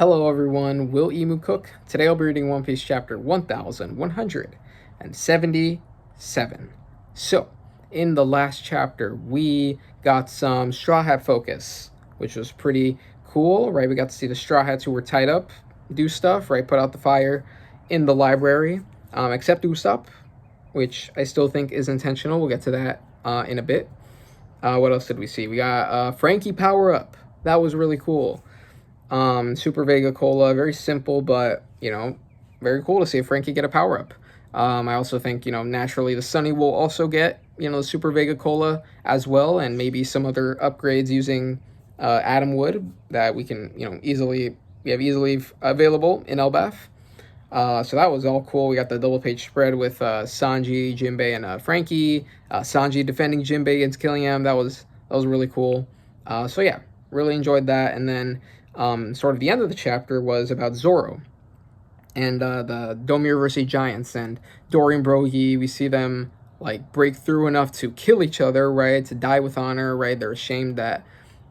Hello everyone, Will Emu Cook. Today I'll be reading One Piece chapter 1177. So, in the last chapter, we got some Straw Hat focus, which was pretty cool, right? We got to see the Straw Hats who were tied up do stuff, right? Put out the fire in the library, except Usopp, which I still think is intentional. We'll get to that in a bit. What else did we see? We got Frankie power up. That was really cool. Super Vega Cola, very simple, but, very cool to see Frankie get a power up. I also think, naturally the Sunny will also get, the Super Vega Cola as well, and maybe some other upgrades using Atom Wood that we can, easily available in Elbaf. So that was all cool. We got the double page spread with Sanji, Jinbei, and Frankie. Sanji defending Jinbei against Killiam. That was really cool. So yeah, really enjoyed that. And then sort of the end of the chapter was about Zoro and the Domi Reversi Giants and Dory and Brogy. We see them like break through enough to kill each other, right? To die with honor, right? They're ashamed that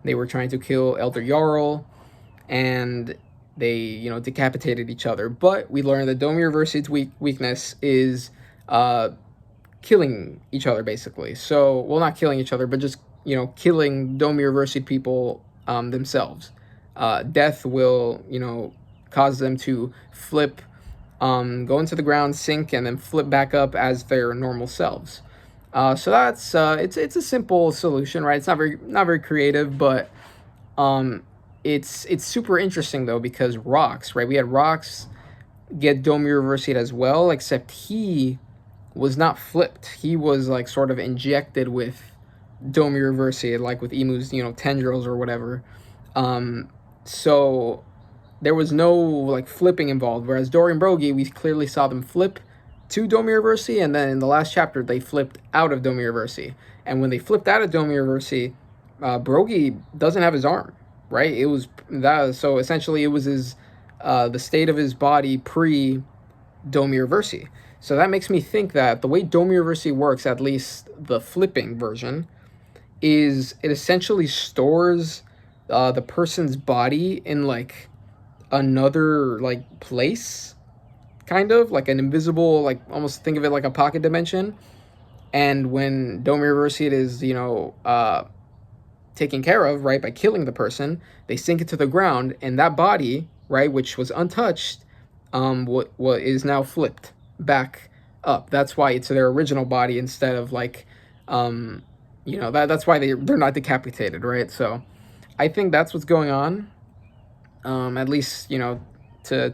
they were trying to kill Elder Jarl, and they, decapitated each other. But we learned that Domi Reversi's weakness is killing each other, basically. So, well, not killing each other, but just, killing Domi Reversi people themselves. Death will, cause them to flip, go into the ground, sink, and then flip back up as their normal selves. So that's it's a simple solution, right? It's not very creative, but it's super interesting though, because Rocks, right? We had Rocks get Domi Reversi'd as well, except he was not flipped. He was like sort of injected with Domi Reversi, like with Emu's, tendrils or whatever. So there was no like flipping involved, whereas Dory and Brogy, we clearly saw them flip to Domi Reversi, and then in the last chapter they flipped out of Domi Reversi. And when they flipped out of Domi Reversi, Brogy doesn't have his arm, right? It was that, so essentially it was his the state of his body pre Domi Reversi. So that makes me think that the way Domi Reversi works, at least the flipping version, is it essentially stores the person's body in like another like place, kind of like an invisible, like almost think of it like a pocket dimension. And when Domi Reversi is, taken care of, right, by killing the person, they sink it to the ground, and that body, right, which was untouched, what is now flipped back up. That's why it's their original body instead of like, that's why they're not decapitated, right? So I think that's what's going on. At least, to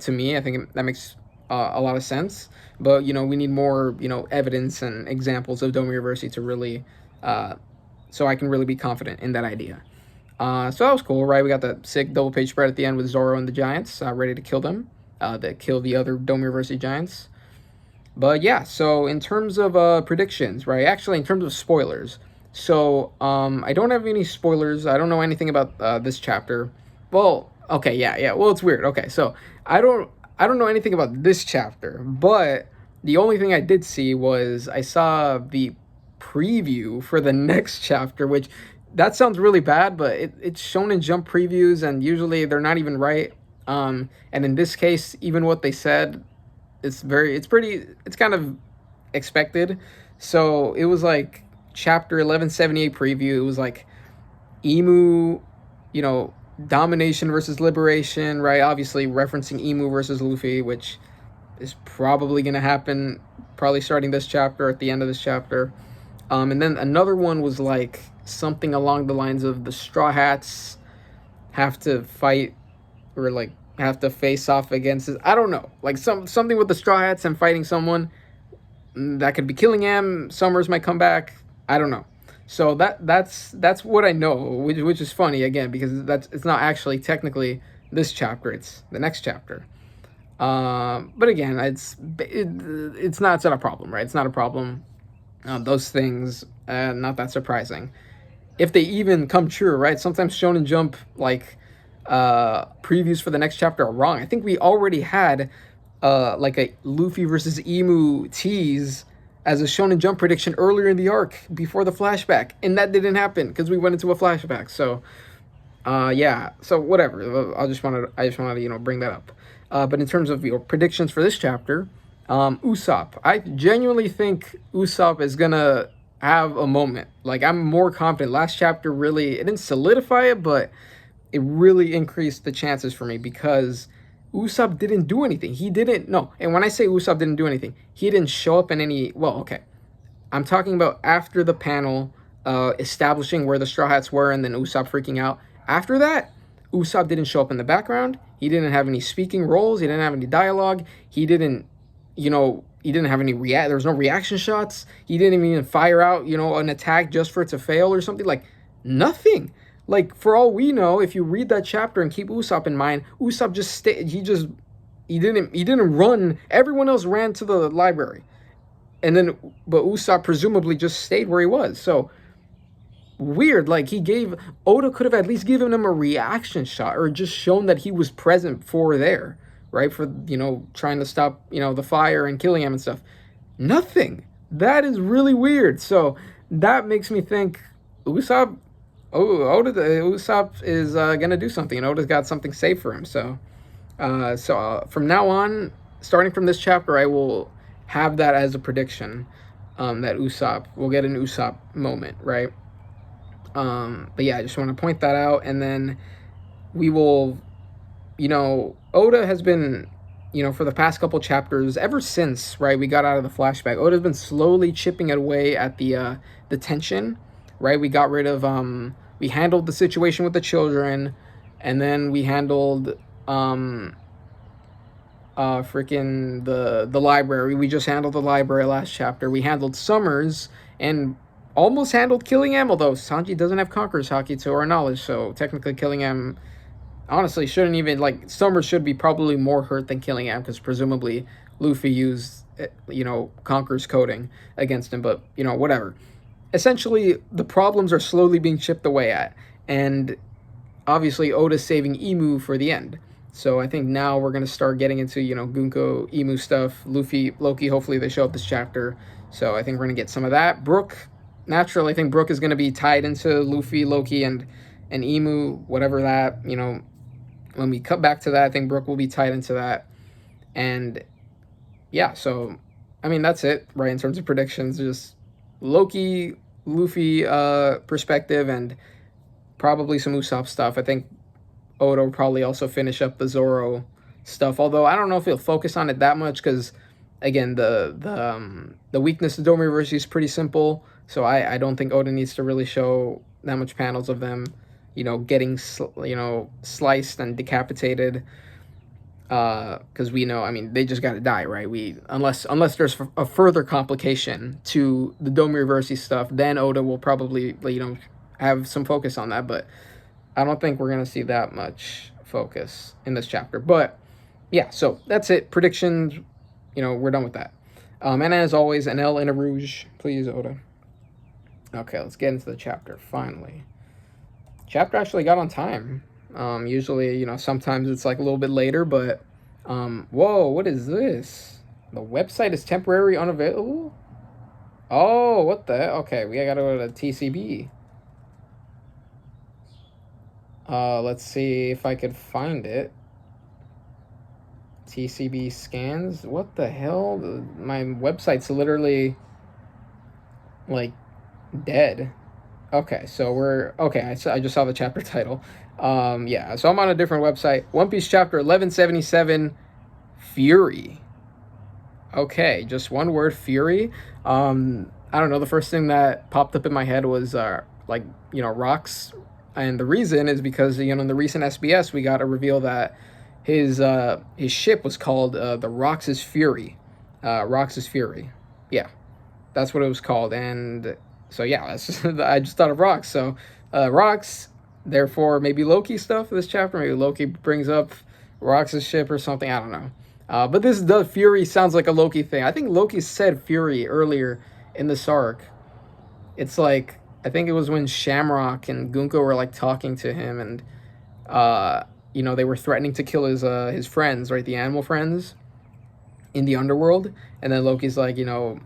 me, I think that makes a lot of sense. But, we need more, evidence and examples of Domi Reversi to really, so I can really be confident in that idea. So that was cool, right? We got the sick double page spread at the end with Zoro and the Giants ready to kill them, that kill the other Domi Reversi Giants. But yeah, so in terms of predictions, right? Actually, in terms of spoilers. So I don't have any spoilers. I don't know anything about this chapter. Well, okay, yeah. Well, it's weird. Okay, so I don't know anything about this chapter, but the only thing I did see was I saw the preview for the next chapter, which that sounds really bad, but it's Shonen Jump previews, and usually they're not even right. And in this case, even what they said, it's kind of expected. So it was like chapter 1178 preview. It was like Emu, domination versus liberation, right? Obviously referencing Emu versus Luffy, which is probably going to happen probably starting this chapter, at the end of this chapter. And then another one was like something along the lines of the Straw Hats have to fight, or like have to face off against this. I don't know, like something with the Straw Hats and fighting someone that could be killing him. Summers might come back. I don't know. So that's what I know, which is funny again, because it's not actually technically this chapter, it's the next chapter. But again, it's not a problem, right? It's not a problem. Those things, not that surprising, if they even come true, right? Sometimes Shonen Jump like previews for the next chapter are wrong. I think we already had like a Luffy versus Emu tease as a Shonen Jump prediction earlier in the arc before the flashback, and that didn't happen because we went into a flashback. So Yeah. So whatever. I just wanted to bring that up. But in terms of predictions for this chapter, Usopp. I genuinely think Usopp is gonna have a moment. Like I'm more confident. Last chapter really it didn't solidify it, but it really increased the chances for me because Usopp didn't do anything. He didn't no. And when I say Usopp didn't do anything, he didn't show up in any. Well, okay. I'm talking about after the panel, establishing where the Straw Hats were, and then Usopp freaking out. After that, Usopp didn't show up in the background. He didn't have any speaking roles. He didn't have any dialogue. He didn't, he didn't have any react. There was no reaction shots. He didn't even fire out, an attack just for it to fail or something. Like nothing. Like for all we know, if you read that chapter and keep Usopp in mind, Usopp just stayed. He didn't run. Everyone else ran to the library. And then, but Usopp presumably just stayed where he was. So weird. Like Oda could have at least given him a reaction shot or just shown that he was present for there, right? For trying to stop the fire and killing him and stuff. Nothing. That is really weird. So that makes me think Usopp. Usopp is gonna do something, and Oda's got something safe for him. So, from now on, starting from this chapter, I will have that as a prediction, that Usopp will get an Usopp moment, right? But yeah, I just want to point that out, and then we will, Oda has been, for the past couple chapters, ever since, right, we got out of the flashback, Oda's been slowly chipping away at the tension, right? We got rid of, we handled the situation with the children, and then we handled, freaking the library. We just handled the library last chapter. We handled Summers and almost handled Killingham, although Sanji doesn't have Conqueror's Haki to our knowledge, so technically Killingham honestly shouldn't even, like, Summers should be probably more hurt than Killingham because presumably Luffy used, Conqueror's coding against him, but, whatever. Essentially, the problems are slowly being chipped away at, and obviously Oda's saving Emu for the end. So I think now we're going to start getting into, Gunko, Emu stuff, Luffy, Loki, hopefully they show up this chapter. So I think we're going to get some of that. Brook, naturally, I think Brook is going to be tied into Luffy, Loki, and Emu, whatever that, when we cut back to that, I think Brook will be tied into that. And yeah, so, I mean, that's it, right, in terms of predictions. Just Loki, Luffy perspective, and probably some Usopp stuff. I think Oda will probably also finish up the Zoro stuff, although I don't know if he'll focus on it that much because, again, the weakness of Domi Reversi is pretty simple, so I don't think Oda needs to really show that much panels of them, getting sliced and decapitated, because we know, I mean, they just got to die, right? Unless there's a further complication to the Domi Reversi stuff, then Oda will probably have some focus on that, but I don't think we're going to see that much focus in this chapter. But yeah, so that's it. Predictions, we're done with that. And as always, an L in a rouge, please, Oda. Okay, let's get into the chapter, finally. Chapter actually got on time. Usually, sometimes it's like a little bit later, but, whoa, what is this? The website is temporarily unavailable? Oh, what the? Okay, we got to go to TCB. Let's see if I could find it. TCB scans? What the hell? My website's literally, like, dead. Okay, so I just saw the chapter title. Yeah, so I'm on a different website. One Piece chapter 1177, Fury. Okay, just one word, Fury. I don't know, the first thing that popped up in my head was, rocks. And the reason is because, in the recent SBS, we got a reveal that his ship was called the Rox's Fury. Rox's Fury. Yeah, that's what it was called. And so, yeah, I just thought of rocks. So, rocks, therefore, maybe Loki stuff for this chapter. Maybe Loki brings up Rox's ship or something. I don't know. But the Fury sounds like a Loki thing. I think Loki said Fury earlier in this arc. It's like, I think it was when Shamrock and Gunko were like talking to him, and they were threatening to kill his friends, right, the animal friends in the underworld, and then Loki's like,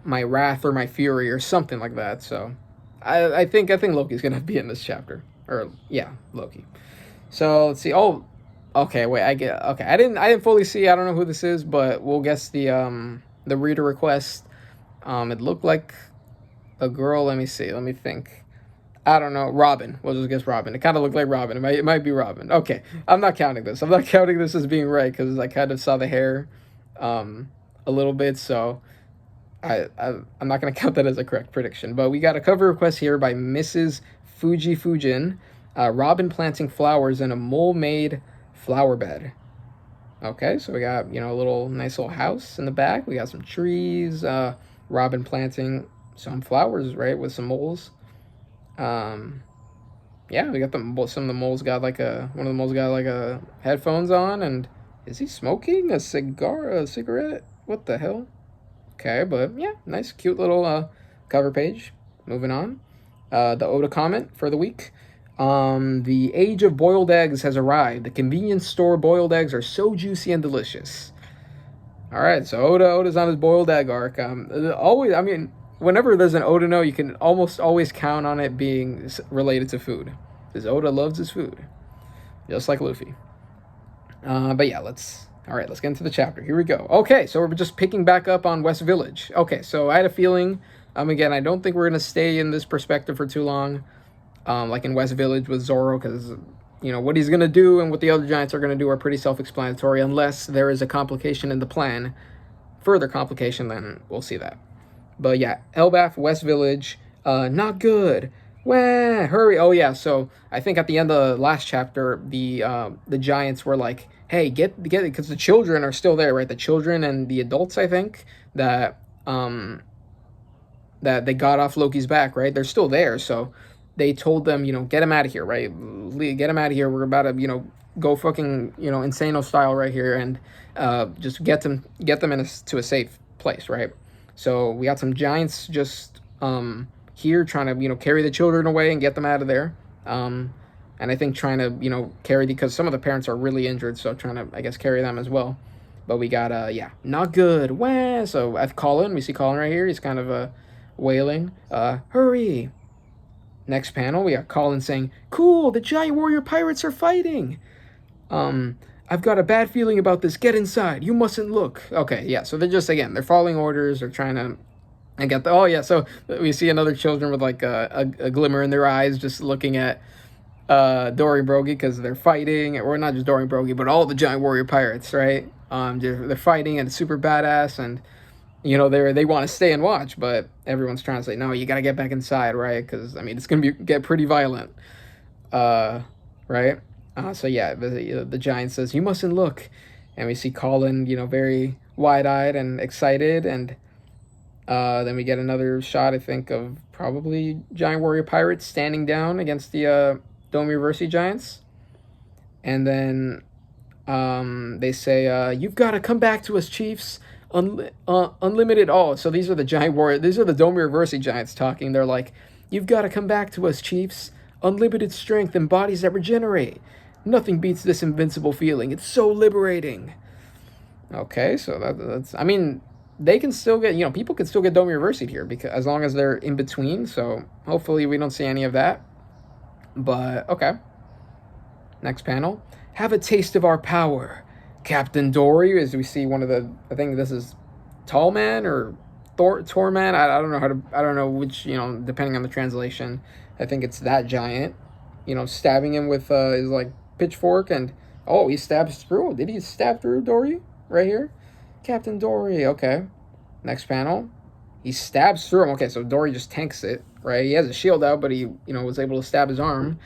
my wrath or my fury or something like that. So I think Loki's gonna be in this chapter, or yeah, Loki. So let's see. Oh, okay. Wait, I get. Okay, I didn't fully see. I don't know who this is, but we'll guess the reader request. It looked like a girl. Let me see. Let me think. I don't know. Robin. We'll just guess Robin. It kind of looked like Robin. It might be Robin. Okay, I'm not counting this. I'm not counting this as being right because I kind of saw the hair, um, a little bit. So I'm not gonna count that as a correct prediction. But we got a cover request here by Mrs. Fuji Fujin. Robin planting flowers in a mole-made flower bed. Okay, so we got a little nice little house in the back. We got some trees. Robin planting some flowers, right, with some moles. Um, yeah, we got some of the moles got like one of the moles got like a headphones on, and is he smoking a cigarette? What the hell? Okay, but yeah, nice, cute little cover page. Moving on. The Oda comment for the week. The age of boiled eggs has arrived. The convenience store boiled eggs are so juicy and delicious. All right, so Oda's on his boiled egg arc. Always, I mean, whenever there's an Oda no, you can almost always count on it being related to food, because Oda loves his food, just like Luffy. But yeah, let's get into the chapter. Here we go. Okay, so we're just picking back up on West Village. Okay, so I had a feeling. Again, I don't think we're gonna stay in this perspective for too long. Like in West Village with Zoro, because what he's gonna do and what the other giants are gonna do are pretty self-explanatory, unless there is a complication in the plan, further complication, then we'll see that. But yeah, Elbaf, West Village, not good. Wah, hurry! Oh yeah, so I think at the end of the last chapter, the giants were like, "Hey, get it," because the children are still there, right? The children and the adults, I think that they got off Loki's back, right? They're still there, so they told them, get him out of here, right? Get him out of here. We're about to, go fucking, Insano style right here, and just get them to a safe place, right? So we got some giants just here trying to, carry the children away and get them out of there. And I think trying to, carry, because some of the parents are really injured, so trying to, I guess, carry them as well. But we got, yeah, not good. Wah! So I've Colin. We see Colin right here. He's kind of wailing. Hurry! Next panel, we got Colin saying, "Cool, the giant warrior pirates are fighting. I've got a bad feeling about this. Get inside. You mustn't look." Okay, yeah. So they're following orders. They're trying to. I got the. Oh yeah. So we see another children with like a glimmer in their eyes, just looking at Dory Brogy, because they're fighting, or not just Dory Brogy, but all the giant warrior pirates, right? They're fighting and it's super badass, and they want to stay and watch, but everyone's trying to say, no, you got to get back inside, right? Because I mean, it's gonna get pretty violent, right? So yeah, the giant says, "You mustn't look," and we see Colin, very wide-eyed and excited, and then we get another shot, I think, of probably giant warrior pirates standing down against the Domi Reversi giants, and then they say, "You've got to come back to us, chiefs. Unlimited." Oh, so these are the giant warrior. These are the Domi Reversi giants talking. They're like, "You've got to come back to us, chiefs. Unlimited strength and bodies that regenerate. Nothing beats this invincible feeling. It's so liberating." Okay, so that's. I mean, they can still get. People can still get Domi Reversi here, because as long as they're in between. So hopefully we don't see any of that. But okay. Next panel. "Have a taste of our power, Captain Dory," as we see one of the. I think this is Tall Man or Torman. I don't know I don't know which. Depending on the translation, I think it's that giant. Stabbing him with his like pitchfork, and oh, he stabs through. Did he stab through Dory right here? Captain Dory. Okay. Next panel. He stabs through him. Okay, so Dory just tanks it, right? He has a shield out, but he was able to stab his arm.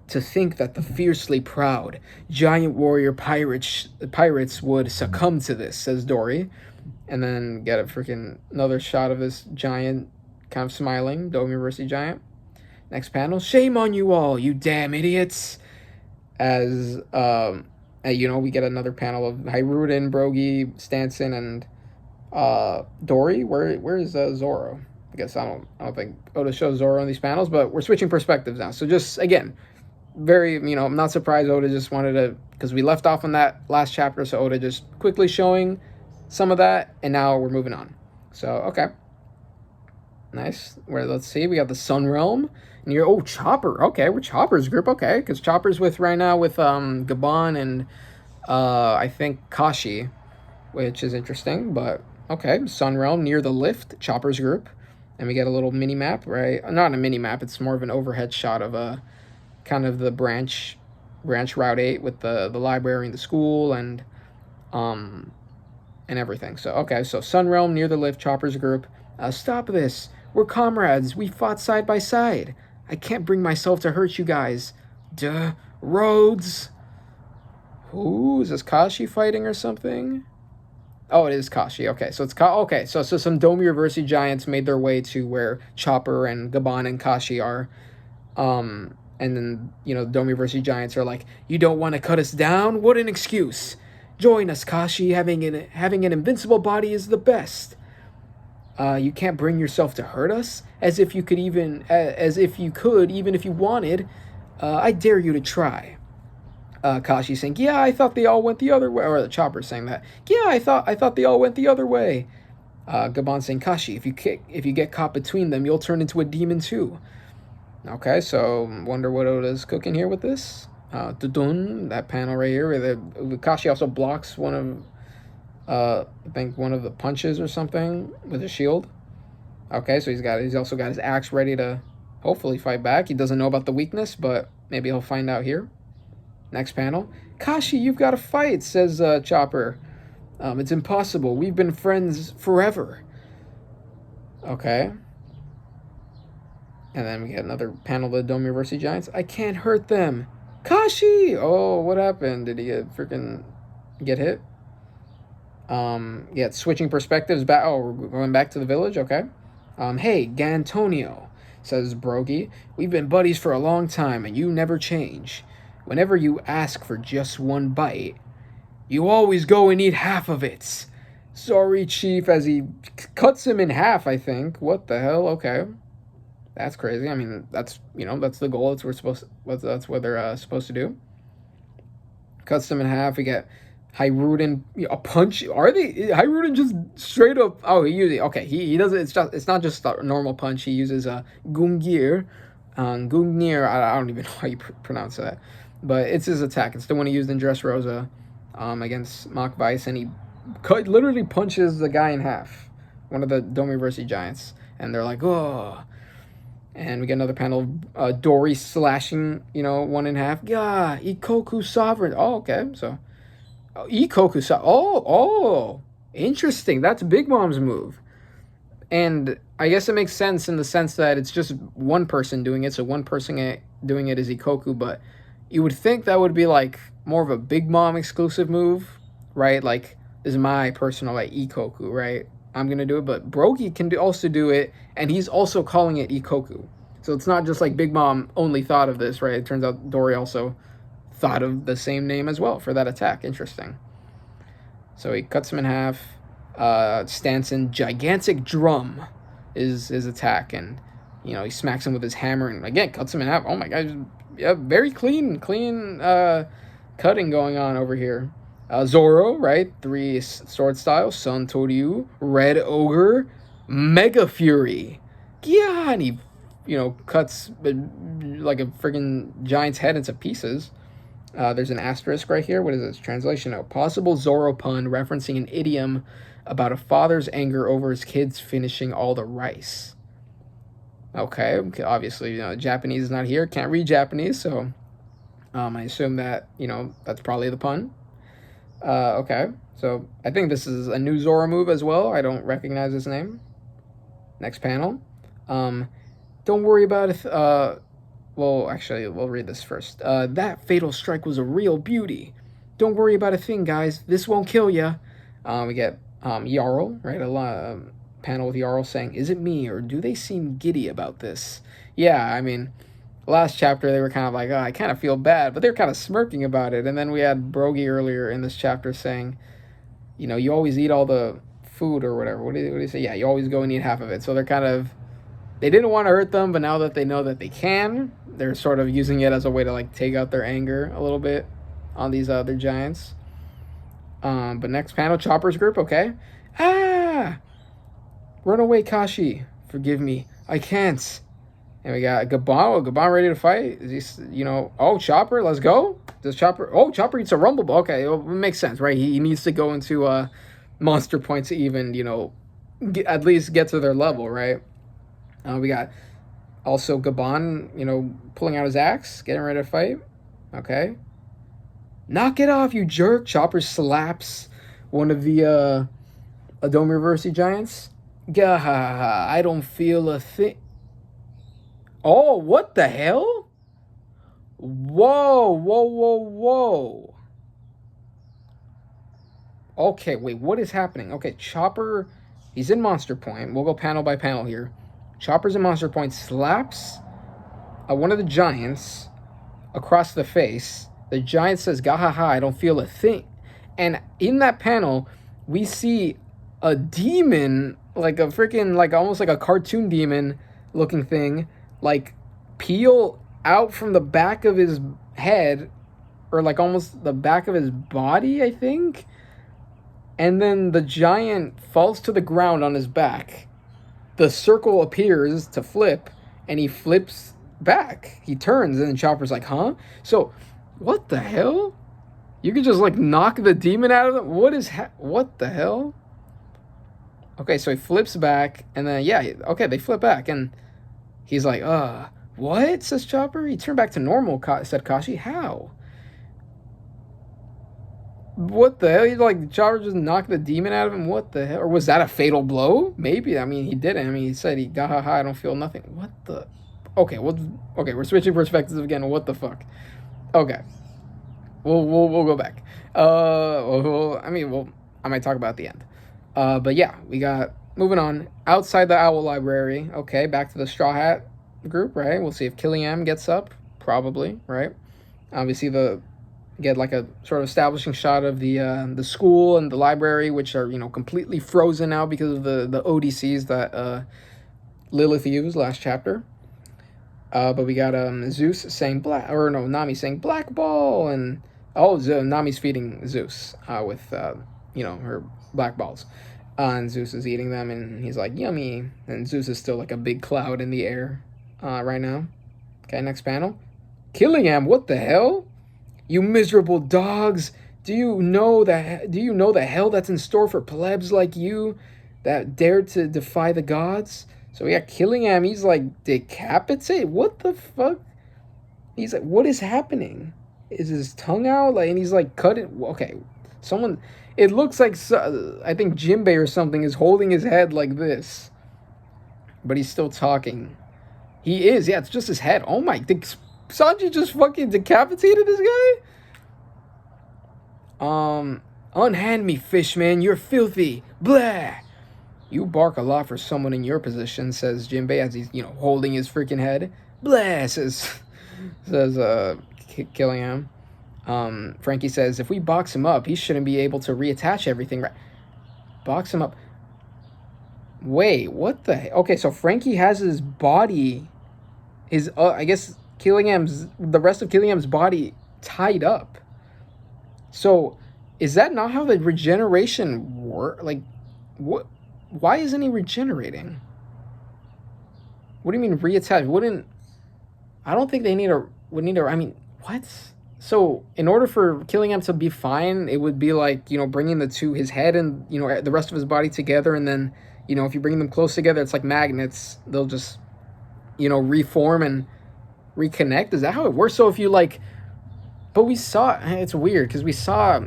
To think that the fiercely proud giant warrior pirates would succumb to this, says Dory. And then get a freaking another shot of this giant kind of smiling, Domi Reversi giant. Next panel. "Shame on you all, you damn idiots." As we get another panel of Hyruden, Brogy, Stanson, and Dory. Where is Zoro? I guess I don't think Oda shows Zoro in these panels, but we're switching perspectives now. So just again, very, I'm not surprised Oda just wanted to, because we left off on that last chapter, so Oda just quickly showing some of that, and now we're moving on. So, okay. Nice. Let's see, we got the Sun Realm. near, oh, Chopper. Okay, we're Chopper's group. Okay, because Chopper's with right now with Gabon and I think Kashi, which is interesting. But okay, Sun Realm near the lift, Chopper's group, and we get a little mini map, right? Not a mini map. It's more of an overhead shot of a kind of the branch Route 8 with the library and the school um and everything. So okay, so Sun Realm near the lift, Chopper's group. Stop this. We're comrades. We fought side by side. I can't bring myself to hurt you guys. Duh. Rhodes. Who is this? Kashi fighting or something? Oh, it is Kashi. Okay, so it's okay. So some Domi Reversi giants made their way to where Chopper and Gabon and Kashi are. And then Domi Reversi giants are like, "You don't want to cut us down? What an excuse! Join us, Kashi. Having an invincible body is the best. You can't bring yourself to hurt us, as if you could, even if you wanted. I dare you to try." Kashi saying, "Yeah, I thought they all went the other way." Or the Chopper saying that, "Yeah, I thought they all went the other way." Gabon saying, "Kashi, if you get caught between them, you'll turn into a demon too." Okay, so wonder what Oda's cooking here with this. That panel right here, where Kashi also blocks one of, I think one of the punches or something with his shield. Okay, so he's also got his axe ready to hopefully fight back. He doesn't know about the weakness, but maybe he'll find out here. Next panel. "Kashi, you've got to fight," says Chopper. "It's impossible. We've been friends forever." Okay. And then we get another panel of the Domi Reversi giants. "I can't hurt them." "Kashi!" Oh, what happened? Did he get hit? Yeah, switching perspectives back. Oh, we're going back to the village. Okay. "Hey, Gantonio," says Brogy. "We've been buddies for a long time, and you never change. Whenever you ask for just one bite, you always go and eat half of it. Sorry, Chief," as he cuts him in half, I think. What the hell? Okay. That's crazy. I mean, that's the goal. That's what they're supposed to do. Cuts them in half. We get Hiruden, a punch. Are they Hiruden just straight up? Oh, he does it. It's not just a normal punch. He uses a Gungir. Gungnir. I don't even know how you pronounce that, but it's his attack. It's the one he used in Dressrosa, against Mach Weiss, and he literally punches the guy in half. One of the Domi Reversi giants, and they're like, "Oh." And we get another panel of Dory slashing, one in half. "Yeah, Ikoku Sovereign." Oh, okay. So, Ikoku Sovereign. Oh, interesting. That's Big Mom's move. And I guess it makes sense in the sense that it's just one person doing it. So one person doing it is Ikoku. But you would think that would be like more of a Big Mom exclusive move, right? Like, this is my personal Ikoku, right? I'm going to do it, but Brogy can also do it, and he's also calling it Ikoku. So it's not just like Big Mom only thought of this, right? It turns out Dory also thought of the same name as well for that attack. Interesting. So he cuts him in half. Stanson, gigantic drum is his attack, and he smacks him with his hammer, and again cuts him in half. Oh my god, yeah, very clean cutting going on over here. Zoro, right? 3 sword style. Sun Toryu, Red Ogre, Mega Fury. Yeah, and he, cuts like a friggin' giant's head into pieces. There's an asterisk right here. What is this? Translation note. Possible Zoro pun referencing an idiom about a father's anger over his kids finishing all the rice. Okay, obviously, Japanese is not here. Can't read Japanese, so I assume that, that's probably the pun. Okay, so I think this is a new Zoro move as well. I don't recognize his name. Next panel. Don't worry about it. Well, actually, we'll read this first. That fatal strike was a real beauty. Don't worry about a thing, guys. This won't kill ya. We get Jarl, right? A panel with Jarl saying, "Is it me, or do they seem giddy about this?" Yeah, I mean, last chapter they were kind of like, "Oh, I kind of feel bad," but they're kind of smirking about it. And then we had Brogy earlier in this chapter saying, "You always eat all the food," or whatever. What do you say? Yeah, you always go and eat half of it. So they didn't want to hurt them, but now that they know that they can, they're sort of using it as a way to like take out their anger a little bit on these other giants. But next panel, Chopper's group. Okay. Run away, Kashi. Forgive me. I can't. And we got Gabon. Oh, Gabon ready to fight? Is he, oh, Chopper, let's go. Does Chopper? Oh, Chopper eats a Rumble Ball. Okay, well, it makes sense, right? He needs to go into Monster Point to even, at least get to their level, right? We got also Gabon, pulling out his axe, getting ready to fight. Okay. Knock it off, you jerk. Chopper slaps one of the Domi Reversi giants. Gah, I don't feel a thing. Oh, what the hell? Whoa, whoa, whoa, whoa. Okay, wait, what is happening? Okay, Chopper, he's in Monster Point. We'll go panel by panel here. Chopper's in Monster Point, slaps one of the giants across the face. The giant says, "Gahaha, I don't feel a thing." And in that panel, we see a demon, like a freaking, like almost like a cartoon demon looking thing, like peel out from the back of his head, or like almost the back of his body, I think. And then the giant falls to the ground on his back. The circle appears to flip, and he flips back. He turns, and then Chopper's like, huh? So, what the hell? You could just like knock the demon out of them? What the hell? Okay, so he flips back, and then, yeah, okay, they flip back, and he's like, what? Says Chopper. He turned back to normal, said Kashi. How? What the hell? He like Chopper just knocked the demon out of him? What the hell? Or was that a fatal blow? Maybe. I mean, he didn't. I mean, he said gahaha, I don't feel nothing. What the? Okay, we're switching perspectives again. What the fuck? Okay. We'll go back. I might talk about the end. But yeah, we got moving on outside the Owl Library. Okay, back to the Straw Hat group, right? We'll see if Killiam gets up. Probably, right? Obviously, get like a sort of establishing shot of the school and the library, which are completely frozen now because of the ODCs that Lilith used last chapter. But we got Zeus saying Nami saying black ball, and Nami's feeding Zeus with her black balls, and Zeus is eating them, and he's like yummy, and Zeus is still like a big cloud in the air right now. Okay, next panel. Killiam, what the hell? You miserable dogs! Do you know the hell that's in store for plebs like you that dared to defy the gods? So yeah, Killiam, he's like decapitated. What the fuck? He's like, what is happening? Is his tongue out? Like, and he's like cut it. Okay, someone. It looks like I think Jinbei or something is holding his head like this, but he's still talking. He is. Yeah, it's just his head. Oh my! Did Sanji just fucking decapitated this guy? Unhand me, fishman. You're filthy. Blah. You bark a lot for someone in your position, says Jinbei as he's, holding his freaking head. Blah, says Killiam. Frankie says, if we box him up, he shouldn't be able to reattach everything, right? Box him up. Wait, what the heck? Okay, so Frankie has his body, I guess the rest of Killiam's body tied up. So, is that not how the regeneration works? Like, what? Why isn't he regenerating? What do you mean reattach? I don't think they would need a, I mean, what? So, in order for Killiam to be fine, it would be like, bringing his head and, the rest of his body together, and then, if you bring them close together, it's like magnets. They'll just, reform and reconnect. Is that how it works? So if you but we saw, it's weird, because we saw,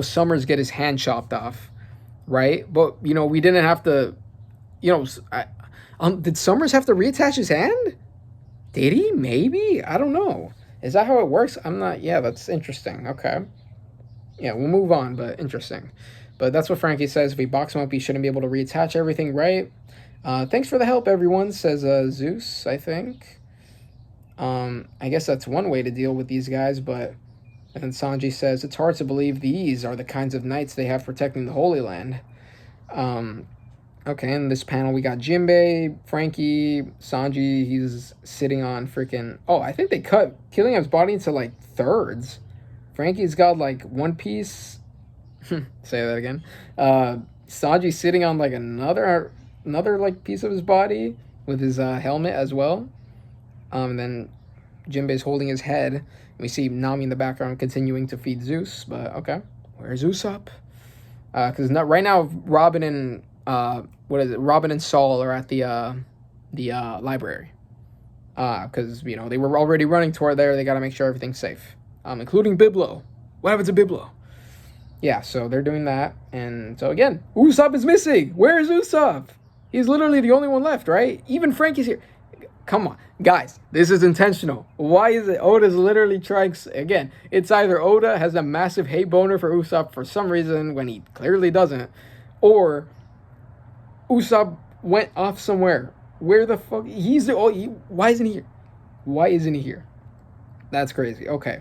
Summers get his hand chopped off. Right? But, we didn't have to, did Summers have to reattach his hand? Did he? Maybe? I don't know. Is that how it works? I'm not, yeah, that's interesting. Okay. Yeah, we'll move on, but interesting. But that's what Frankie says. If we box him up, he shouldn't be able to reattach everything, right? Thanks for the help, everyone, says Zeus, I think. I guess that's one way to deal with these guys, but... And Sanji says, it's hard to believe these are the kinds of knights they have protecting the Holy Land. Okay, in this panel we got Jinbei, Frankie, Sanji, he's sitting on freaking... Oh, I think they cut Killiam's body into, thirds. Frankie's got, one piece... Say that again. Sanji's sitting on, another piece of his body. with his helmet as well. And then Jinbei's holding his head. We see Nami in the background continuing to feed Zeus. But okay, where's Usopp? Because right now Robin and Robin and Saul are at the library. Because they were already running toward there. They got to make sure everything's safe, including Biblo. What happened to Biblo? Yeah, so they're doing that, and so again, Usopp is missing. Where is Usopp? He's literally the only one left, right? Even Frankie's here. Come on, guys, this is intentional. Why is it? Oda's literally trying again. It's either Oda has a massive hate boner for Usopp for some reason when he clearly doesn't, or Usopp went off somewhere. Where the fuck? Why isn't he here? Why isn't he here? That's crazy. Okay.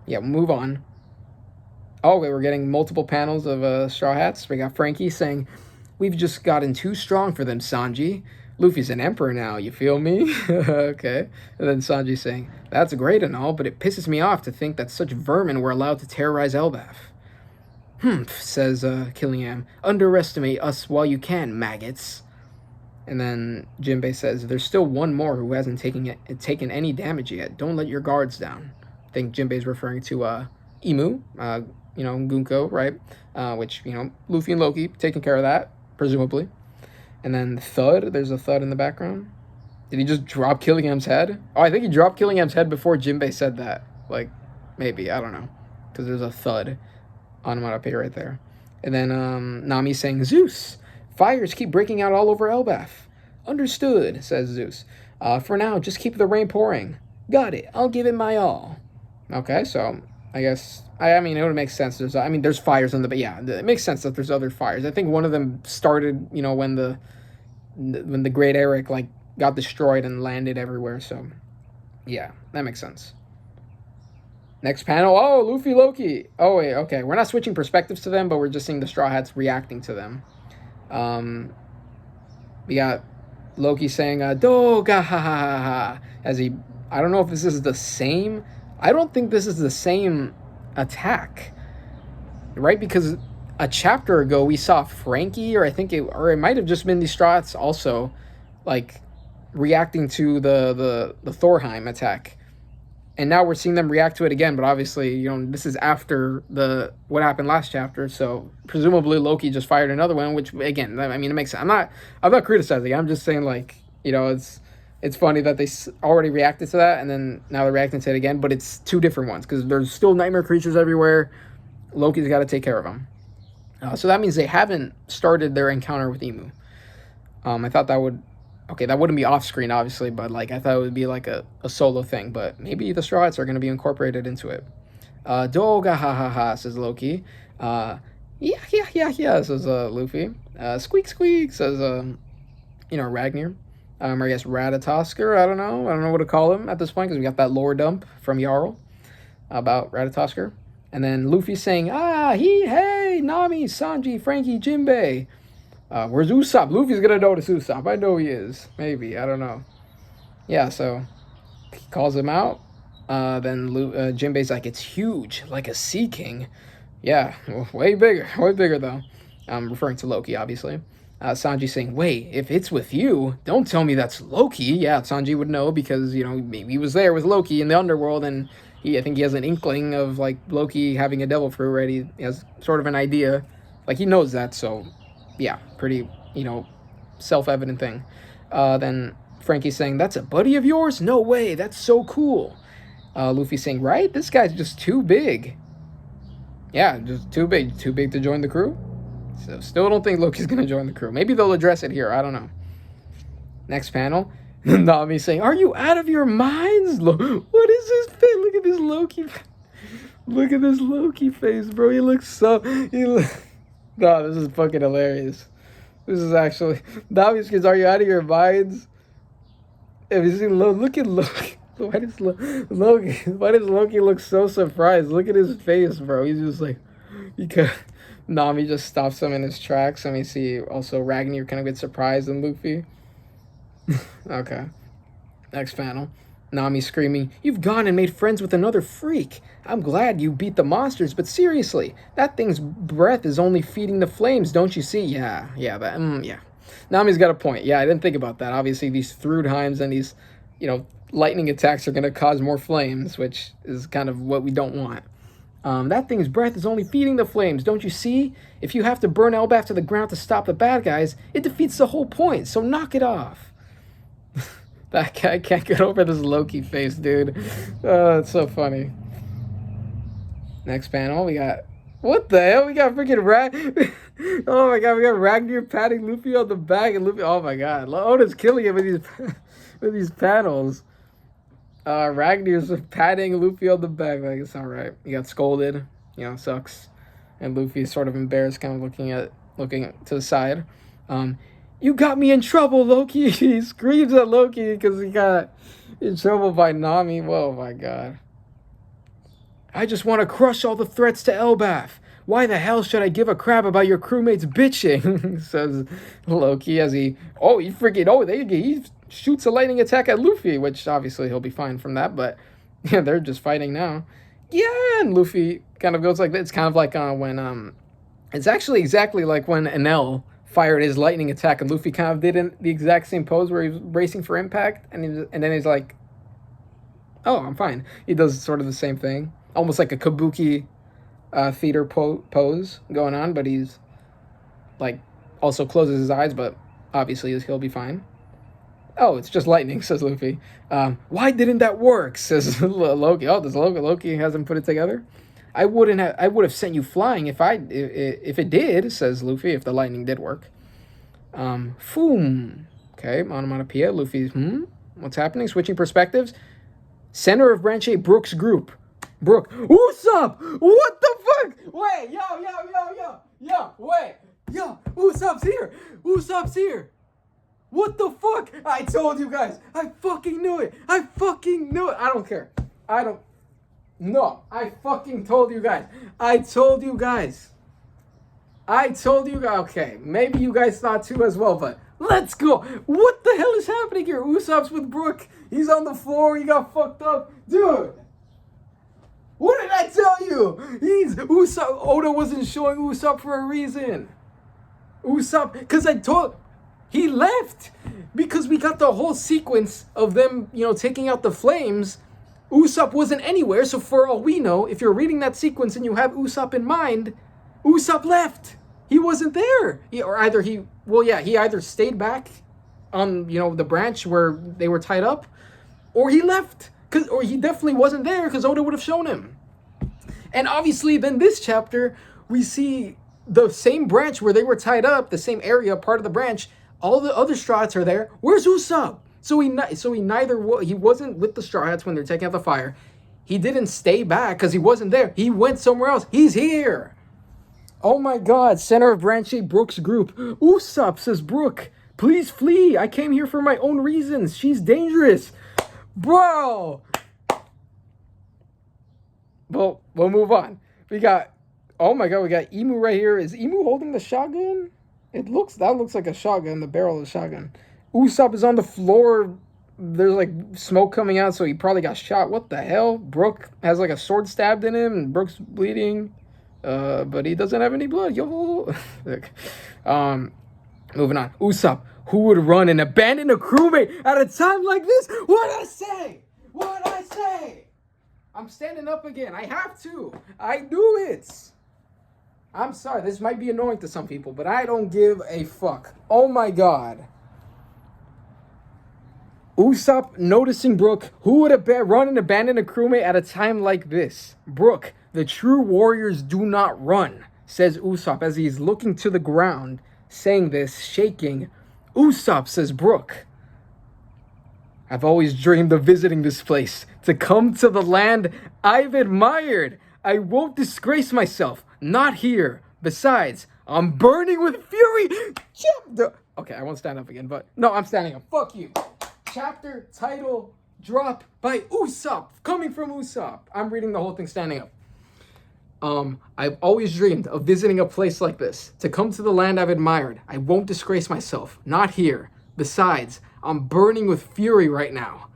Yeah, move on. Oh, wait, we're getting multiple panels of Straw Hats. We got Frankie saying, "We've just gotten too strong for them, Sanji. Luffy's an emperor now, you feel me?" Okay. And then Sanji saying, "That's great and all, but it pisses me off to think that such vermin were allowed to terrorize Elbaf." Says Killian. "Underestimate us while you can, maggots." And then Jinbei says, "There's still one more who hasn't taken any damage yet. Don't let your guards down." I think Jinbei's referring to Imu, Gunko, right? Which, Luffy and Loki taking care of that, presumably. And then Thud, there's a thud in the background. Did he just drop Killian's head? Oh, I think he dropped Killian's head before Jinbei said that. Like, maybe, I don't know. Because there's a thud onomatopoeia right there. And then Nami saying, "Zeus, fires keep breaking out all over Elbaf." "Understood," says Zeus. "For now, just keep the rain pouring." "Got it. I'll give it my all." Okay, so I guess it would make sense. There's fires but yeah, it makes sense that there's other fires. I think one of them started, when the Great Eric got destroyed and landed everywhere. So yeah, that makes sense. Next panel. Oh, Luffy, Loki. Oh wait, okay. We're not switching perspectives to them, but we're just seeing the Straw Hats reacting to them. We got Loki saying "Doga ha ha ha ha," as he. I don't know if this is the same. I don't think this is the same attack, right? Because a chapter ago we saw Frankie, or it might have just been the Straw Hats also, reacting to the Thorheim attack, and now we're seeing them react to it again. But obviously, this is after what happened last chapter, so presumably Loki just fired another one. Which again, it makes sense. I'm not criticizing. I'm just saying it's funny that they already reacted to that, and then now they're reacting to it again, but it's two different ones, because there's still nightmare creatures everywhere. Loki's got to take care of them. So that means they haven't started their encounter with Imu. I thought that wouldn't be off-screen, obviously, but, I thought it would be, a solo thing, but maybe the Straw Hats are going to be incorporated into it. "Doga ha ha ha," says Loki. Yeah, says Luffy. "Squeak, squeak," says, Ragnar. Or I guess Ratatosker, I don't know what to call him at this point, because we got that lore dump from Jarl about Ratatosker. And then Luffy saying, hey, Nami, Sanji, Frankie, Jinbei. Where's Usopp? Luffy's gonna notice Usopp. I know he is. Maybe, I don't know. Yeah, so he calls him out. Then Jinbei's like, "It's huge, like a sea king." Yeah, way bigger though. I'm referring to Loki, obviously. Sanji saying, "Wait, if it's with you, don't tell me that's Loki." Yeah, Sanji would know because, maybe he was there with Loki in the underworld, and I think he has an inkling of, Loki having a devil fruit, right? He has sort of an idea. He knows that, so, yeah, pretty, self-evident thing. Then Frankie's saying, "That's a buddy of yours? No way, that's so cool." Luffy saying, "Right? This guy's just too big." Yeah, just too big to join the crew. So still don't think Loki's going to join the crew. Maybe they'll address it here. I don't know. Next panel. Nami saying, "Are you out of your minds?" What is this face? Look at this Loki. Look at this Loki face, bro. He looks so... No, this is fucking hilarious. This is actually... Nami's kids, "Are you out of your minds?" Have you seen look at Loki. Why does Loki look so surprised? Look at his face, bro. He's just like... Nami just stops him in his tracks. Let me see. Also, Ragnar kind of gets surprised in Luffy. Okay. Next panel. Nami screaming, "You've gone and made friends with another freak. I'm glad you beat the monsters, but seriously, that thing's breath is only feeding the flames, don't you see?" Yeah. Nami's got a point. Yeah, I didn't think about that. Obviously, these through times and these, lightning attacks are going to cause more flames, which is kind of what we don't want. That thing's breath is only feeding the flames. Don't you see? If you have to burn Elbaf to the ground to stop the bad guys, it defeats the whole point. So knock it off. That guy can't get over this Loki face, dude. It's so funny. Next panel, we got... What the hell? We got freaking Oh my god, we got Ragnar patting Luffy on the back, and Luffy... Oh my god. Oda's killing him with these panels. Ragnar's patting Luffy on the back. Like, it's alright. He got scolded. Sucks. And Luffy's sort of embarrassed, kind of looking to the side. You got me in trouble, Loki. He screams at Loki because he got in trouble by Nami. Whoa, my god. I just want to crush all the threats to Elbaf. Why the hell should I give a crap about your crewmates bitching? Says Loki as he shoots a lightning attack at Luffy, which obviously he'll be fine from that, but yeah, they're just fighting now. Yeah, and Luffy kind of goes like this. It's kind of like when it's actually exactly like when Enel fired his lightning attack, and Luffy kind of did the exact same pose where he was bracing for impact, and then he's like, oh, I'm fine. He does sort of the same thing. Almost like a kabuki theater pose going on, but he's like also closes his eyes, but obviously he'll be fine. Oh, it's just lightning, says Luffy. Why didn't that work, says Loki. Oh, does Loki hasn't put it together? I would have sent you flying if it did, says Luffy, if the lightning did work. Foom. Okay, onomatopoeia. Luffy's, what's happening? Switching perspectives. Center of Branch 8 Brook's group. Brook. Usopp! What the fuck? Wait, yo, wait. Yo, Usopp's here. Usopp's here. What the fuck? I told you guys. I fucking knew it. I don't care. No, I fucking told you guys. I told you guys. Okay, maybe you guys thought too as well, but let's go. What the hell is happening here? Usopp's with Brook. He's on the floor. He got fucked up. Dude. What did I tell you? Usopp. Oda wasn't showing Usopp for a reason. Because he left. Because we got the whole sequence of them, taking out the flames. Usopp wasn't anywhere, so for all we know, if you're reading that sequence and you have Usopp in mind, Usopp left. He wasn't there. He either stayed back on, the branch where they were tied up, or he left. Or he definitely wasn't there because Oda would have shown him. And obviously, then this chapter, we see the same branch where they were tied up, the same area, part of the branch. All the other Straw Hats are there. Where's Usopp? So he wasn't with the Straw Hats when they're taking out the fire. He didn't stay back because he wasn't there. He went somewhere else. He's here. Oh my God! Center of Branch 8 Brook's group. Usopp, says Brook. Please flee. I came here for my own reasons. She's dangerous. Bro! Well, we'll move on. Oh my God, we got Emu right here. Is Emu holding the shotgun? That looks like a shotgun, the barrel of the shotgun. Usopp is on the floor. There's like smoke coming out, so he probably got shot. What the hell? Brook has like a sword stabbed in him, and Brook's bleeding. But he doesn't have any blood. Yo! Moving on. Usopp. Who would run and abandon a crewmate at a time like this? What'd I say? I'm standing up again. I have to. I knew it. I'm sorry. This might be annoying to some people, but I don't give a fuck. Oh my God. Usopp noticing Brook. Who would run and abandon a crewmate at a time like this? Brook. The true warriors do not run, says Usopp as he's looking to the ground, saying this, shaking. Usopp, says Brook. I've always dreamed of visiting this place, to come to the land I've admired. I won't disgrace myself, not here. Besides, I'm burning with fury. Okay, I won't stand up again, but no, I'm standing up. Fuck you. Chapter title drop by Usopp, coming from Usopp. I'm reading the whole thing standing up. I've always dreamed of visiting a place like this, to come to the land I've admired. I won't disgrace myself, not here. Besides, I'm burning with fury right now.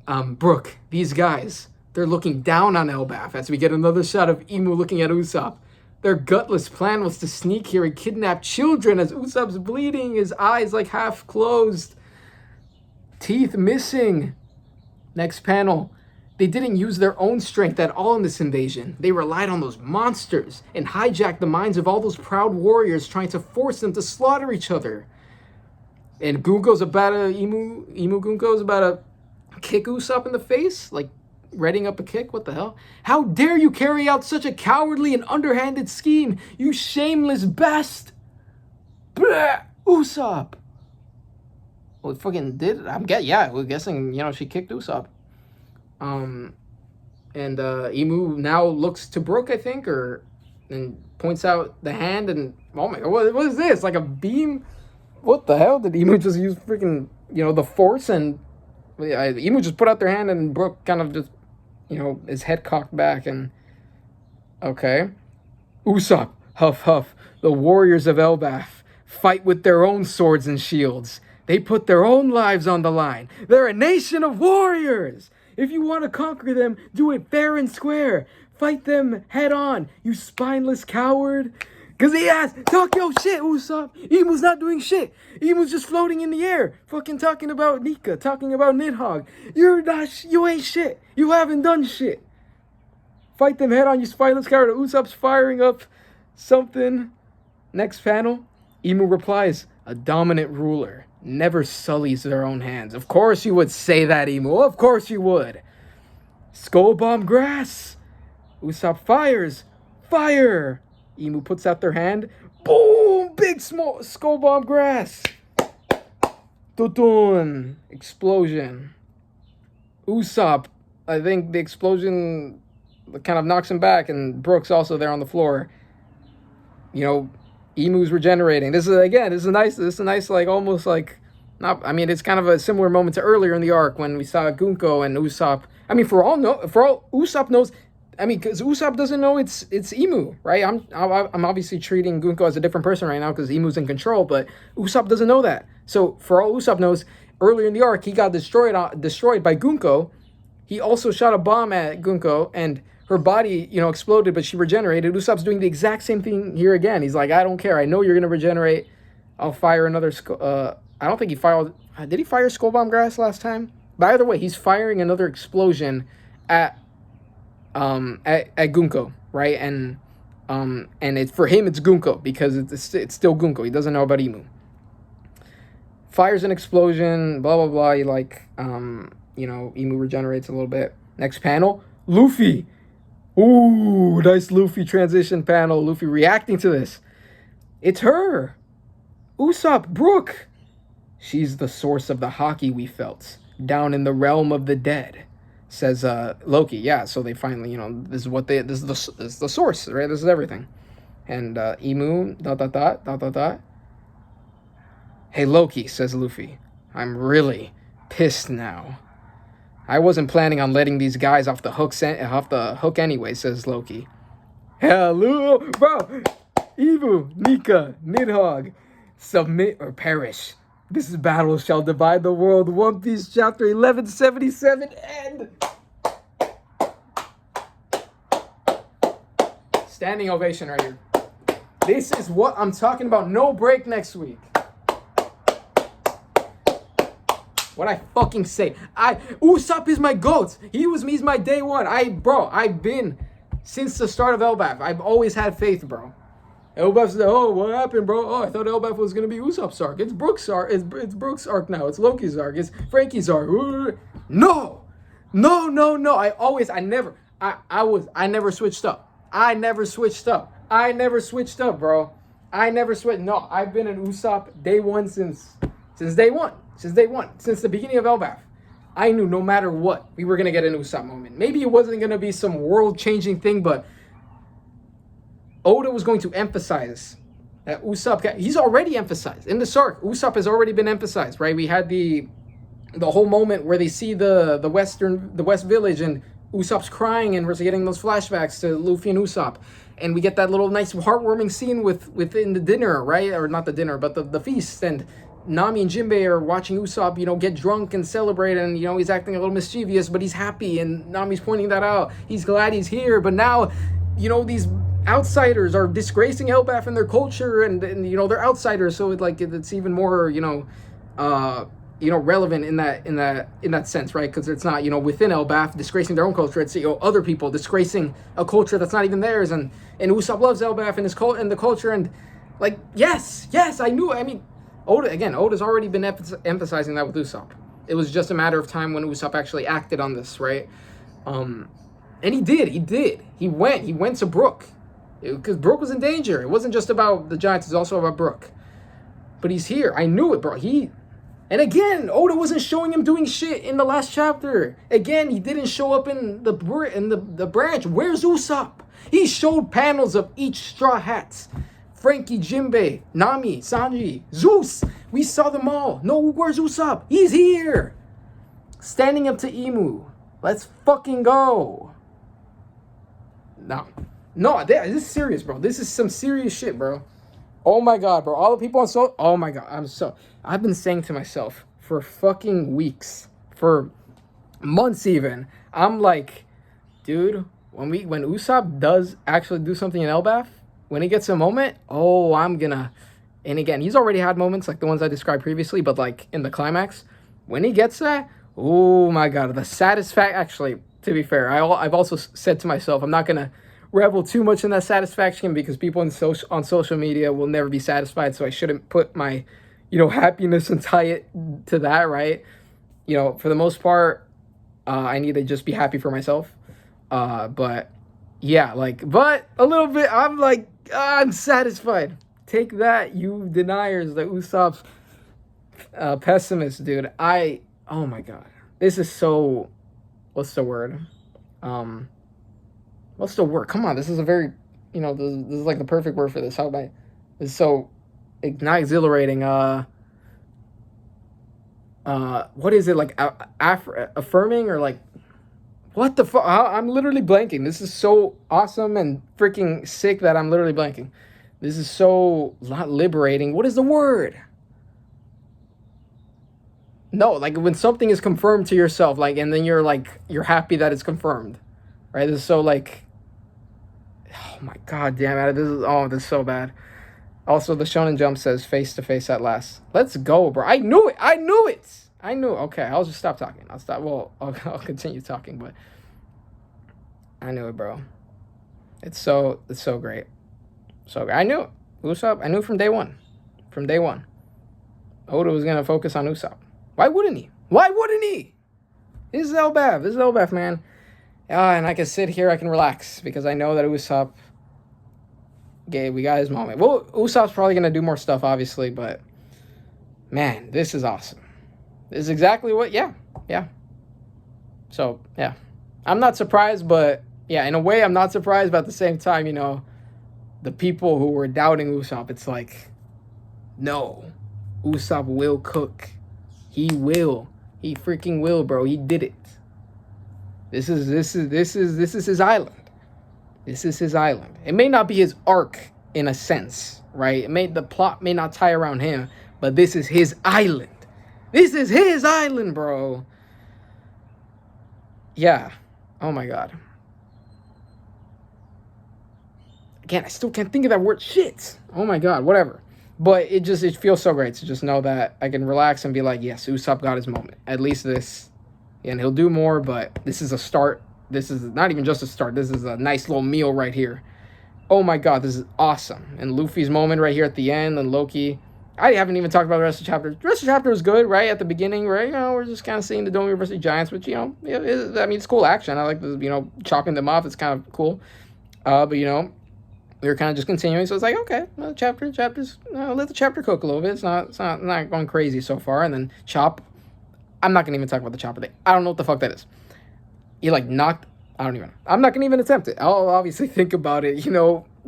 Brook, these guys, they're looking down on Elbaf as we get another shot of Emu looking at Usopp. Their gutless plan was to sneak here and kidnap children as Usopp's bleeding, his eyes like half closed, teeth missing. Next panel. They didn't use their own strength at all in this invasion. They relied on those monsters and hijacked the minds of all those proud warriors, trying to force them to slaughter each other. And Gunko's about to, Emu Gunko's about to kick Usopp in the face, like readying up a kick. What the hell? How dare you carry out such a cowardly and underhanded scheme, you shameless best! Blah! Usopp! Well, fucking did. We're guessing, she kicked Usopp. And Emu now looks to Brook, I think, and points out the hand, and oh my god, what is this? Like a beam? What the hell? Did Emu just use freaking, the force? And Emu just put out their hand, and Brook kind of just, his head cocked back, and okay. Usopp, huff huff, the warriors of Elbaf fight with their own swords and shields. They put their own lives on the line. They're a nation of warriors. If you want to conquer them, do it fair and square. Fight them head on, you spineless coward. Cause he asked, talk your shit, Usopp. Emu's not doing shit. Emu's just floating in the air. Fucking talking about Nika, talking about Nidhogg. You ain't shit. You haven't done shit. Fight them head on, you spineless coward. Usopp's firing up something. Next panel, Emu replies, a dominant ruler never sullies their own hands. Of course you would say that, Emu. Of course you would. Skull bomb grass. Usopp fires. Fire. Emu puts out their hand. Boom! Big small skull bomb grass. Tutun. Explosion. Usopp, I think the explosion kind of knocks him back, and Brook's also there on the floor. Emu's regenerating. This is a nice, like, almost like, not, I mean, it's kind of a similar moment to earlier in the arc when we saw Gunko and Usopp. I mean, for all Usopp knows, because Usopp doesn't know it's Emu, right? I'm obviously treating Gunko as a different person right now because Emu's in control, but Usopp doesn't know that. So for all Usopp knows, earlier in the arc, he got destroyed by Gunko. He also shot a bomb at Gunko, and her body, exploded, but she regenerated. Usopp's doing the exact same thing here again. He's like, I don't care. I know you're going to regenerate. I'll fire another... I don't think he fired... Did he fire Skull Bomb Grass last time? But either way, he's firing another explosion at Gunko, right? And for him, it's Gunko, because it's still Gunko. He doesn't know about Emu. Fires an explosion, blah, blah, blah. Emu regenerates a little bit. Next panel, Luffy. Ooh, nice Luffy transition panel. Luffy reacting to this. It's her. Usopp, Brook. She's the source of the hockey we felt down in the realm of the dead, says Loki. Yeah, so they finally, this is the source, right? This is everything. And Emu, ... Hey, Loki, says Luffy. I'm really pissed now. I wasn't planning on letting these guys off the hook anyway, says Loki. Hello, bro. Evu, Nika, Nidhogg, submit or perish. This battle shall divide the world. One Piece chapter 1177 end. Standing ovation right here. This is what I'm talking about. No break next week. What I fucking say? Usopp is my GOAT. He's my day one. I've been since the start of Elbaf. I've always had faith, bro. Elbaf's like, oh, what happened, bro? Oh, I thought Elbaf was gonna be Usopp's arc. It's Brook's arc. It's Brook's arc now. It's Loki's arc. It's Frankie's arc. No. I never switched up. I never switched up, bro. No, I've been an Usopp day one since day one. Since the beginning of Elbaf. I knew no matter what, we were going to get an Usopp moment. Maybe it wasn't going to be some world-changing thing, but Oda was going to emphasize that Usopp... He's already emphasized. In this arc, Usopp has already been emphasized, right? We had the whole moment where they see the West Village, and Usopp's crying, and we're getting those flashbacks to Luffy and Usopp. And we get that little nice heartwarming scene within the dinner, right? Or not the dinner, but the feast, and Nami and Jinbei are watching Usopp, get drunk and celebrate, and, he's acting a little mischievous, but he's happy, and Nami's pointing that out. He's glad he's here, but now, these outsiders are disgracing Elbaf and their culture, and you know they're outsiders, so it's even more relevant in that sense, right? Because it's not within Elbaf disgracing their own culture. It's other people disgracing a culture that's not even theirs, and Usopp loves Elbaf and his and the culture, and yes, I knew. I mean, Oda's already been emphasizing that with Usopp. It was just a matter of time when Usopp actually acted on this, right? And he did. He went to Brook. Because Brook was in danger. It wasn't just about the Giants, it's also about Brook. But he's here. I knew it, bro. And again, Oda wasn't showing him doing shit in the last chapter. Again, he didn't show up in the branch. Where's Usopp? He showed panels of each Straw Hats. Frankie, Jinbei, Nami, Sanji, Zeus. We saw them all. No, where's Usopp? He's here. Standing up to Emu. Let's fucking go. No, this is serious, bro. This is some serious shit, bro. Oh my god, bro. All the people on oh my god, I've been saying to myself for fucking weeks, for months even. I'm like, dude, when Usopp does actually do something in Elbaf, when he gets a moment, and again, he's already had moments like the ones I described previously, but like in the climax, when he gets that, oh my god, the satisfaction. Actually, to be fair, I've also said to myself, I'm not gonna revel too much in that satisfaction because people on social media will never be satisfied, so I shouldn't put my happiness and tie it to that, right? For the most part, I need to just be happy for myself, but yeah, but a little bit I'm like, I'm satisfied. Take that, you deniers, the Usopp pessimists, dude. Oh my god, this is so, what's the word? What's the word? Come on, this is a very, this is like the perfect word for this. How am I? It's so not exhilarating. What is it, like affirming, or like, what the fuck? I'm literally blanking. This is so awesome and freaking sick that I'm literally blanking. This is so not liberating. What is the word? No, like when something is confirmed to yourself, and then you're happy that it's confirmed, right? This is so oh my god damn it, this is so bad. Also, the Shonen Jump says face to face at last. Let's go, bro. I knew it. Okay, I'll just stop talking. I'll continue talking, but I knew it, bro. It's so great. So I knew it. Usopp, I knew from day one. Oda was gonna focus on Usopp. Why wouldn't he? This is Elbaf, man. And I can sit here, I can relax, because I know that Usopp, we got his moment. Well, Usopp's probably going to do more stuff, obviously, but man, this is awesome. This is exactly what, yeah. So, yeah. I'm not surprised, but yeah, in a way, I'm not surprised, but at the same time, the people who were doubting Usopp, it's like, no, Usopp will cook. He will. He freaking will, bro. He did it. This is his island. This is his island. It may not be his arc in a sense, right? The plot may not tie around him, but this is his island. This is his island, bro. Yeah. Oh my god. Again, I still can't think of that word. Shit. Oh my god. Whatever. But it feels so great to just know that I can relax and be like, yes, Usopp got his moment. At least this. And he'll do more, but this is a start. This is not even just a start. This is a nice little meal right here. Oh my god, this is awesome. And Luffy's moment right here at the end, and Loki. I haven't even talked about the rest of the chapter. The rest of the chapter was good, right? At the beginning, right? We're just kind of seeing the Domi Reversi Giants, which, it's cool action. I like the, chopping them off. It's kind of cool. But, we were kind of just continuing. So it's like, okay, well, chapters, let the chapter cook a little bit. It's not going crazy so far. And then Chop. I'm not going to even talk about the chopper thing. I don't know what the fuck that is. He knocked. I'm not going to even attempt it. I'll obviously think about it,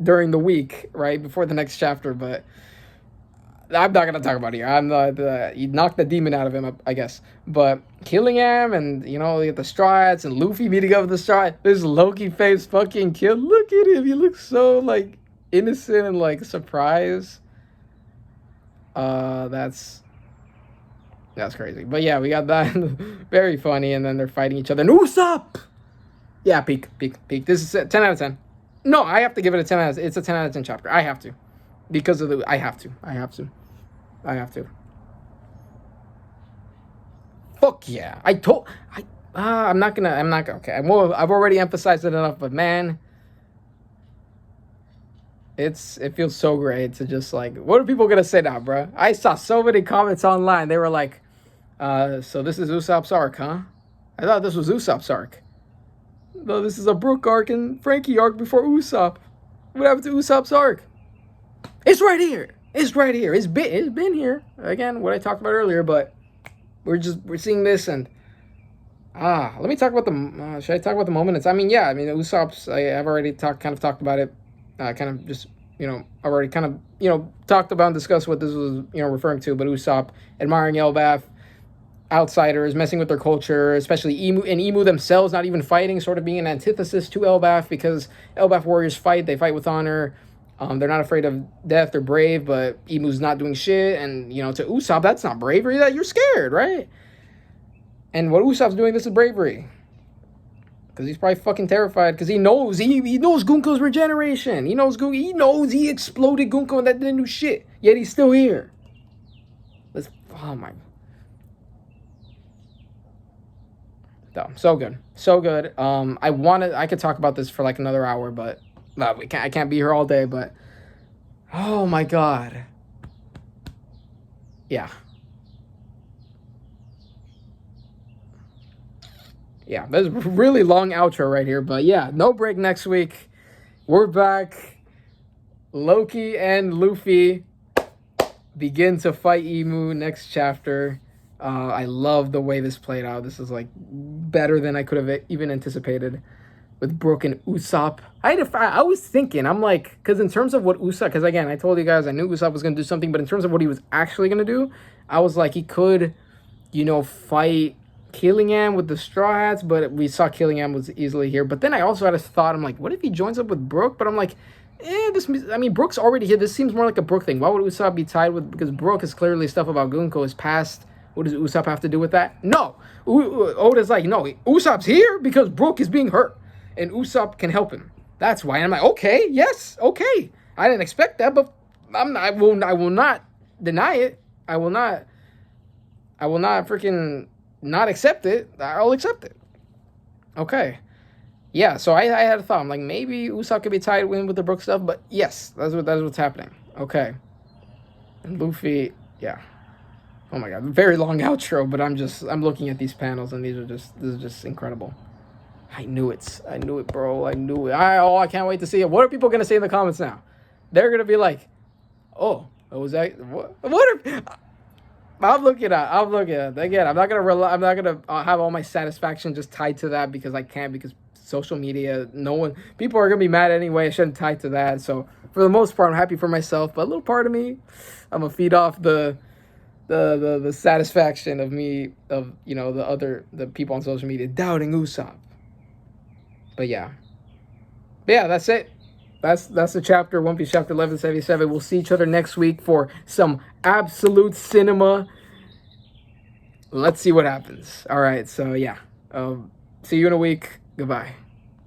during the week, right? Before the next chapter, but I'm not going to talk about it here. I'm not, he knocked the demon out of him, I guess. But killing him and, you get the Straw Hats and Luffy meeting up with the Straw Hats. This Loki face fucking killed. Look at him. He looks so, innocent and, surprised. That's crazy. But yeah, we got that. Very funny. And then they're fighting each other. And Usopp! Yeah, peak. This is 10 out of 10. No, I have to give it a 10 out of, it's a 10 out of 10 chapter. I have to. Because of the, I have to. Fuck yeah. I'm not gonna, okay. I've already emphasized it enough, but man, it feels so great to just like, what are people gonna say now, bro? I saw so many comments online. They were like, so this is Usopp's arc, huh? I thought this was Usopp's arc. No, this is a Brook arc and Frankie arc before Usopp. What happened to Usopp's arc? It's right here. It's right here. It's been here. Again, what I talked about earlier, but we're seeing this and let me talk about the should I talk about the moment? I mean, Usopp's, I've already talked about it. Kind of just, I've already kind of, talked about and discussed what this was, referring to, but Usopp admiring Elbaf, outsiders, messing with their culture, especially Emu themselves not even fighting, sort of being an antithesis to Elbaf, because Elbaf warriors fight, they fight with honor. They're not afraid of death, they're brave, but Emu's not doing shit, and, to Usopp, that's not bravery, that you're scared, right? And what Usopp's doing, this is bravery. Because he's probably fucking terrified, because he knows Gunko's regeneration. He knows he exploded Gunko and that didn't do shit, yet he's still here. Oh my... So good. I could talk about this for like another hour, but I can't be here all day, but oh my god. Yeah. Yeah, there's a really long outro right here, but yeah, no break next week. We're back. Loki and Luffy begin to fight Emu next chapter. I love the way this played out. This is like better than I could have even anticipated with Brook and Usopp. I was thinking, I'm like, because in terms of what Usopp, because again, I told you guys I knew Usopp was going to do something, but in terms of what he was actually going to do, I was like, he could, fight Killingham with the Straw Hats, but we saw Killingham was easily here. But then I also had a thought, I'm like, what if he joins up with Brook? But I'm like, Brook's already here. This seems more like a Brook thing. Why would Usopp be tied with, because Brook is clearly stuff about Gunko is past. What does Usopp have to do with that? No. Oda's like, no, Usopp's here because Brook is being hurt, and Usopp can help him. That's why. And I'm like, okay, yes, okay. I didn't expect that, but I will not deny it. I will not freaking not accept it. I'll accept it. Okay. Yeah, so I had a thought. I'm like, maybe Usopp could be tied in with the Brook stuff, but yes, that is what's happening. Okay. And Luffy, yeah. Oh my god, very long outro, but I'm looking at these panels and this is just incredible. I knew it, bro. I knew it. I can't wait to see it. What are people gonna say in the comments now? They're gonna be like, "Oh, was that what? I'm looking at again. I'm not gonna have all my satisfaction just tied to that because I can't, because social media. People are gonna be mad anyway. I shouldn't tie to that. So for the most part, I'm happy for myself. But a little part of me, I'm gonna feed off the satisfaction of the people on social media doubting Usopp. But yeah, that's it. That's the chapter, One Piece chapter 1177. We'll see each other next week for some absolute cinema. Let's see what happens. All right, so yeah, see you in a week. Goodbye.